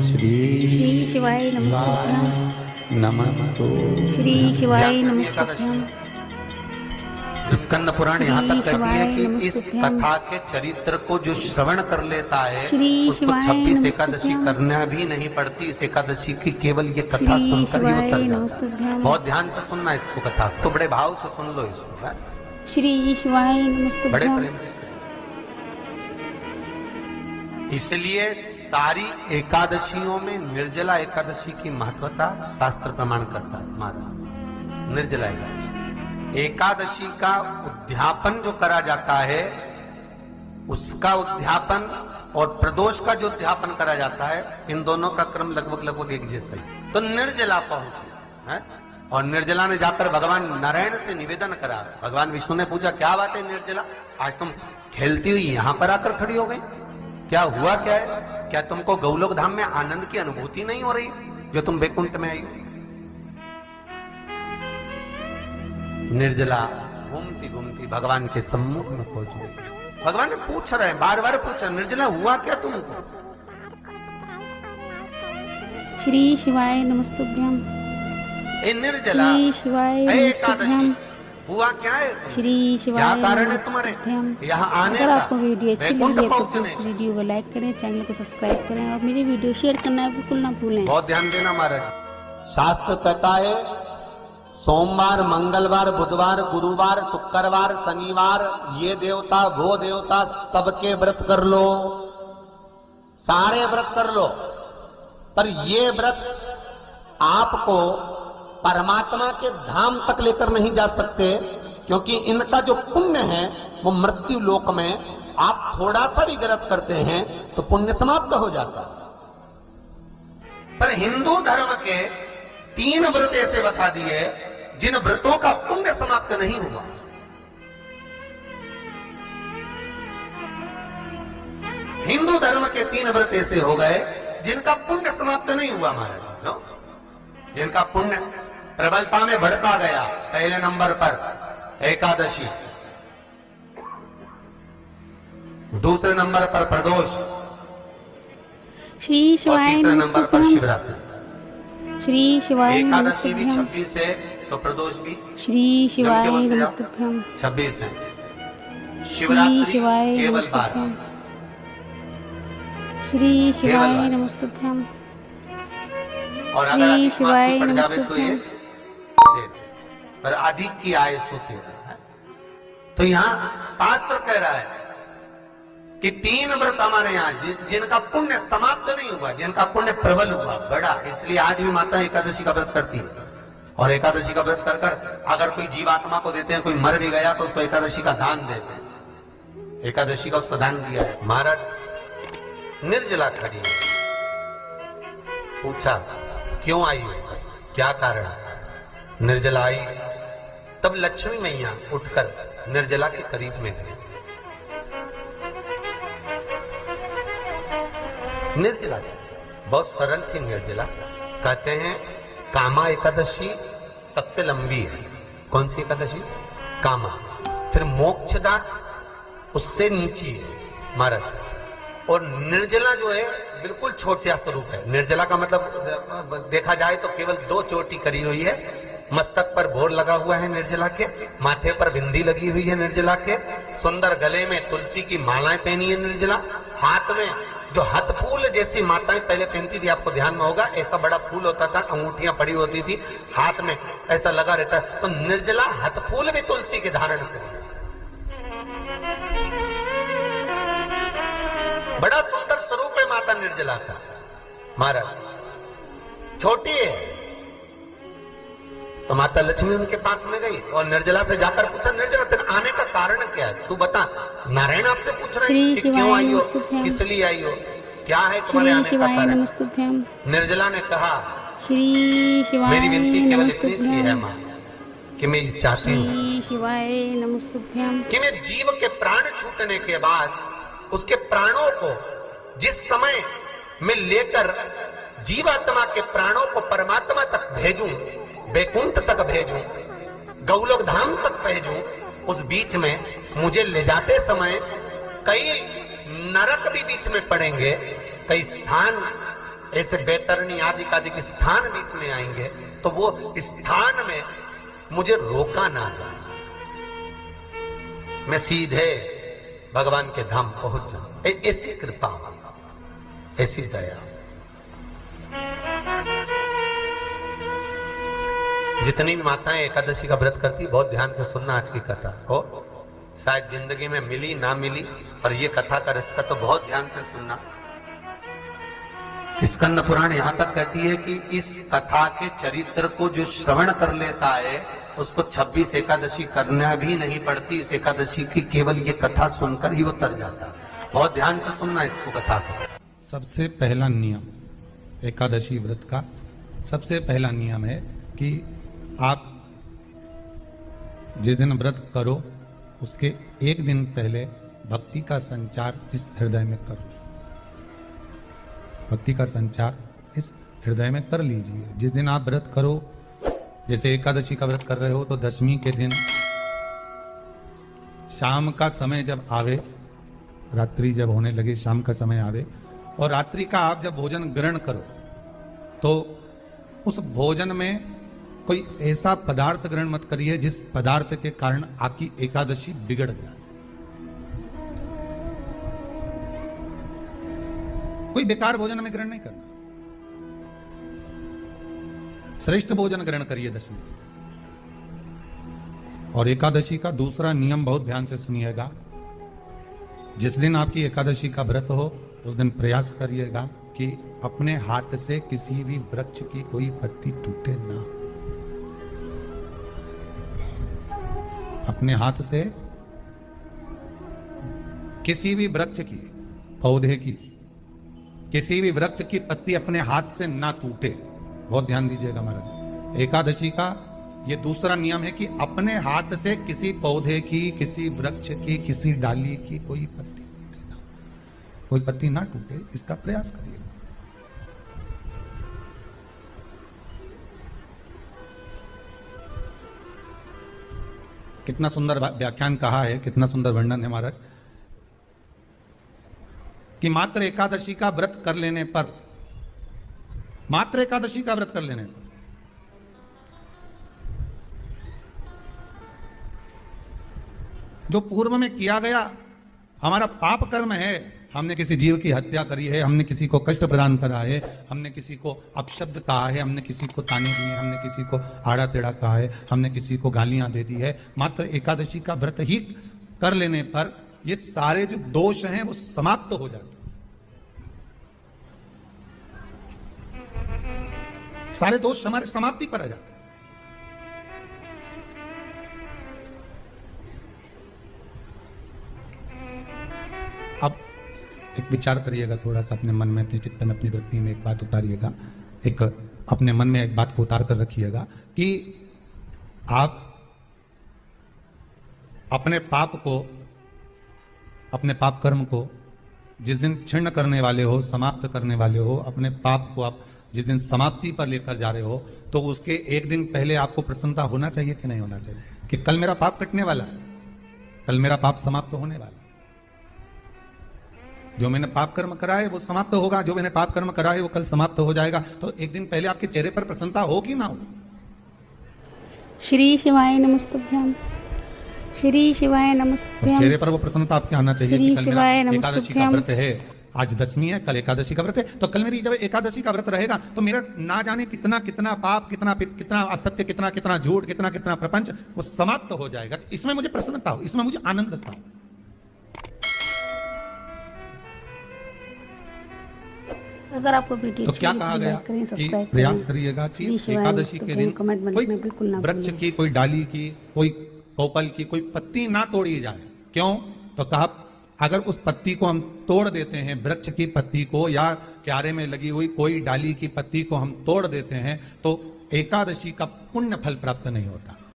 श्री शिवाय नमस्तुभ्यं। नमस्तु। श्री शिवाय नमस्तुभ्यं। स्कंद पुराण यहाँ तक कहती है कि इस नमस्तुभ्यं। कथा के चरित्र को जो श्रवण कर लेता है श्री उसको शिवाय 26 एकादशी नमस्तुभ्यं। करना भी नहीं पड़ती। इस एकादशी की केवल ये कथा श्री सुनकर ही शिवाय उतर जाता है। नमस्तुभ्यं। बहुत ध्यान से सुनना इसको, कथा तो बड़े भाव से सुन लो इसको, है? श्री शिवाय बड़े नमस्तुभ्यं। प्रेम से। इसलिए सारी एकादशियों में निर्जला एकादशी की महत्वता शास्त्र प्रमाण करता है। महाराज निर्जला एकादशी का उद्यापन जो करा जाता है, उसका उद्यापन और प्रदोष का जो उद्यापन करा जाता है, इन दोनों का क्रम लगभग एक जैसा ही। तो निर्जला पहुंचे है, और निर्जला ने जाकर भगवान नारायण से निवेदन करा। भगवान विष्णु ने पूछा, क्या बात है निर्जला, आज तुम खेलती हुई यहां पर आकर खड़ी हो गई, क्या हुआ क्या है? क्या तुमको गौलोक धाम में आनंद की अनुभूति नहीं हो रही जो तुम वैकुंठ में आई हो? निर्जला घूमती घूमती भगवान के सम्मुख में पहुंच गई। भगवान ने पूछ रहे हैं, बार बार पूछा, निर्जला हुआ क्या तुमको? श्री शिवाय नमस्तुभ्यं। ए निर्जला, श्री शिवाय नमस्तुभ्यं। हुआ क्या है? श्री शिवाय क्या कारण है तुम्हारे नमस्तुभ्यं। यहाँ आने अगर का? आपको वीडियो अच्छी वैकुंठ लगी है तो पहुंचने प्लीज वीडियो को लाइक करें, चैनल को सब्सक्राइब करें और मेरी वीडियो शेयर करना बिल्कुल ना भूलें। बहुत ध्यान देना महाराज। शास्त्र कहता है सोमवार, मंगलवार, बुधवार, गुरुवार, शुक्रवार, शनिवार, ये देवता वो देवता सबके व्रत कर लो, सारे व्रत कर लो, पर ये व्रत आपको परमात्मा के धाम तक लेकर नहीं जा सकते, क्योंकि इनका जो पुण्य है वो मृत्यु लोक में आप थोड़ा सा भी गलत करते हैं तो पुण्य समाप्त हो जाता है। पर हिंदू धर्म के 3 व्रत ऐसे बता दिए जिन व्रतों का पुण्य समाप्त नहीं हुआ। हिंदू धर्म के 3 व्रत ऐसे हो गए जिनका पुण्य समाप्त नहीं हुआ महाराज, जिनका पुण्य प्रबलता में बढ़ता गया। पहले नंबर पर एकादशी, दूसरे नंबर पर प्रदोष, श्री और शिवाय तीसरे नंबर पर नमस्तुभ्यं। शिवरात्रि। श्री शिवाय एकादशी भी नमस्तुभ्यं। 26 है तो प्रदोष भी श्री शिवाय केवल क्या? नमस्तुभ्यं। 26 है। श्री शिवरात्रि शिवाय केवल 12। नमस्तुभ्यं। श्री शिवाय केवल नमस्तुभ्यं। और अगर श्री अधिक मास शिवाय की पड़ जावे तो ये नमस्तुभ्यं। दे दे। पर अधिक की आय होती है। तो यहाँ शास्त्र कह रहा है कि 3 व्रत हमारे यहाँ जिनका पुण्य समाप्त नहीं हुआ, जिनका पुण्य प्रबल हुआ, बड़ा, इसलिए आज भी माता एकादशी का व्रत करती है। और एकादशी का व्रत कर कर अगर कोई जीवात्मा को देते हैं, कोई मर भी गया तो उसको एकादशी का दान देते हैं। एकादशी का उसको दान दिया है। महाराज निर्जला खड़ी है, पूछा क्यों आई हो, क्या कारण? निर्जला आई तब लक्ष्मी मैया उठकर निर्जला के करीब में गई। निर्जला बहुत सरल थी निर्जला। कहते हैं कामा एकादशी सबसे लंबी है। कौन सी एकादशी? कामा। फिर मोक्षदा उससे नीची है महाराज। और निर्जला जो है बिल्कुल छोटा स्वरूप है। निर्जला का मतलब देखा जाए तो केवल 2 चोटी करी हुई है। मस्तक पर भोर लगा हुआ है निर्जला के, माथे पर बिंदी लगी हुई है निर्जला के, सुंदर गले में तुलसी की मालाएं पहनी है निर्जला, हाथ में जो हथ फूल जैसी माताएं पहले पहनती थी, आपको ध्यान में होगा, ऐसा बड़ा फूल होता था, अंगूठियां पड़ी होती थी, हाथ में ऐसा लगा रहता। तो निर्जला हथ फूल भी तुलसी के धारण करी। बड़ा सुंदर स्वरूप है माता निर्जला का महाराज। छोटी है तो माता लक्ष्मी उनके पास में गई और निर्जला से जाकर पूछा, निर्जला तेरे आने का कारण क्या है, तू बता। नारायण आपसे पूछ रहे हैं कि क्यों आई हो, किस लिए आई हो, क्या है तुम्हारे आने का कारण? निर्जला ने कहा, श्री शिवाय मेरी विनती केवल इतनी सी नमस्तुभ्यं। है मां कि मैं चाहती हूँ श्री शिवाय नमस्तुभ्यं। कि मैं जीव के प्राण छूटने के बाद उसके प्राणों को जिस समय मैं लेकर जीवात्मा के प्राणों को परमात्मा तक भेजूं, वैकुंठ तक भेजूं, गौलोक धाम तक भेजूं, उस बीच में मुझे ले जाते समय कई नरक भी बीच में पड़ेंगे, कई स्थान ऐसे बैतरणी आदि के स्थान बीच में आएंगे तो वो स्थान में मुझे रोका ना जाए, मैं सीधे भगवान के धाम पहुंच जाऊं। ऐसी कृपा, ऐसी दया। जितनी माताएं एकादशी का व्रत करती, बहुत ध्यान से सुनना आज की कथा को, शायद जिंदगी में मिली ना मिली, पर ये कथा का रिश्ता तो बहुत ध्यान से सुनना। स्कंद पुराण यहां तक कहती है कि इस कथा के चरित्र को जो श्रवण कर लेता है उसको 26 एकादशी करना भी नहीं पड़ती। इस एकादशी की केवल ये कथा सुनकर ही वो तर जाता है। बहुत ध्यान से सुनना इसको, कथा को। सबसे पहला नियम एकादशी व्रत का, सबसे पहला नियम है कि आप जिस दिन व्रत करो उसके एक दिन पहले भक्ति का संचार इस हृदय में करो। भक्ति का संचार इस हृदय में कर लीजिए। जिस दिन आप व्रत करो, जैसे एकादशी का व्रत कर रहे हो तो दशमी के दिन शाम का समय जब आवे, रात्रि जब होने लगे, शाम का समय आवे और रात्रि का आप जब भोजन ग्रहण करो तो उस भोजन में कोई ऐसा पदार्थ ग्रहण मत करिए जिस पदार्थ के कारण आपकी एकादशी बिगड़ जाए। कोई बेकार भोजन में ग्रहण नहीं करना, श्रेष्ठ भोजन ग्रहण करिए दशमी। और एकादशी का दूसरा नियम बहुत ध्यान से सुनिएगा। जिस दिन आपकी एकादशी का व्रत हो उस दिन प्रयास करिएगा कि अपने हाथ से किसी भी वृक्ष की कोई पत्ती टूटे ना। अपने हाथ से किसी भी वृक्ष की, पौधे की, किसी भी वृक्ष की पत्ती अपने हाथ से ना टूटे। बहुत ध्यान दीजिएगा महाराज। एकादशी का ये दूसरा नियम है कि अपने हाथ से किसी पौधे की, किसी वृक्ष की, किसी डाली की कोई पत्ती टूटे ना, कोई पत्ती ना टूटे, इसका प्रयास करिए। कितना सुंदर व्याख्यान कहा है, कितना सुंदर वर्णन है महाराज कि मात्र एकादशी का व्रत कर लेने पर, मात्र एकादशी का व्रत कर लेने पर जो पूर्व में किया गया हमारा पाप कर्म है, हमने किसी जीव की हत्या करी है, हमने किसी को कष्ट प्रदान करा है, हमने किसी को अपशब्द कहा है, हमने किसी को ताने दिए, हमने किसी को आड़ा टेढ़ा कहा है, हमने किसी को गालियां दे दी है, मात्र एकादशी का व्रत ही कर लेने पर ये सारे जो दोष हैं वो समाप्त हो जाते हैं। सारे दोष हमारे समाप्ति पर आ जाते हैं। अब एक विचार करिएगा थोड़ा सा अपने मन में, अपने चित्त में, अपनी वृत्ति में एक बात उतारिएगा। एक अपने मन में एक बात को उतार कर रखिएगा कि आप अपने पाप को, अपने पाप कर्म को जिस दिन क्षीण करने वाले हो, समाप्त करने वाले हो, अपने पाप को आप जिस दिन समाप्ति पर लेकर जा रहे हो तो उसके एक दिन पहले आपको प्रसन्नता होना चाहिए कि नहीं होना चाहिए कि कल मेरा पाप कटने वाला है, कल मेरा पाप समाप्त होने वाला है। जो मैंने पाप कर्म करा है वो समाप्त होगा, जो मैंने पाप कर्म करा है वो कल समाप्त हो जाएगा। तो एक दिन पहले आपके चेहरे पर प्रसन्नता हो कि ना हो? श्री शिवाय नमस्तुभ्यं, श्री शिवाय नमस्तुभ्यं। चेहरे पर वो प्रसन्नता आपके आना चाहिए कि कल मेरा शिवाय एकादशी का व्रत है, आज दशमी है, कल एकादशी का व्रत है, तो कल मेरी जब एकादशी का व्रत रहेगा तो मेरा ना जाने कितना कितना पाप, कितना असत्य, कितना झूठ, कितना प्रपंच वो समाप्त हो जाएगा। इसमें मुझे प्रसन्नता हो, इसमें मुझे आनंद था। अगर आपको वीडियो तो क्या कहा गया कि प्रयास करिएगा कि एकादशी के दिन कोई वृक्ष की, कोई डाली की, कोई कोपल की कोई पत्ती ना तोड़ी जाए। क्यों? तो कहा अगर उस पत्ती को हम तोड़ देते हैं, वृक्ष की पत्ती को या क्यारे में लगी हुई कोई डाली की पत्ती को हम तोड़ देते हैं तो एकादशी का पुण्य फल प्राप्त नहीं होता।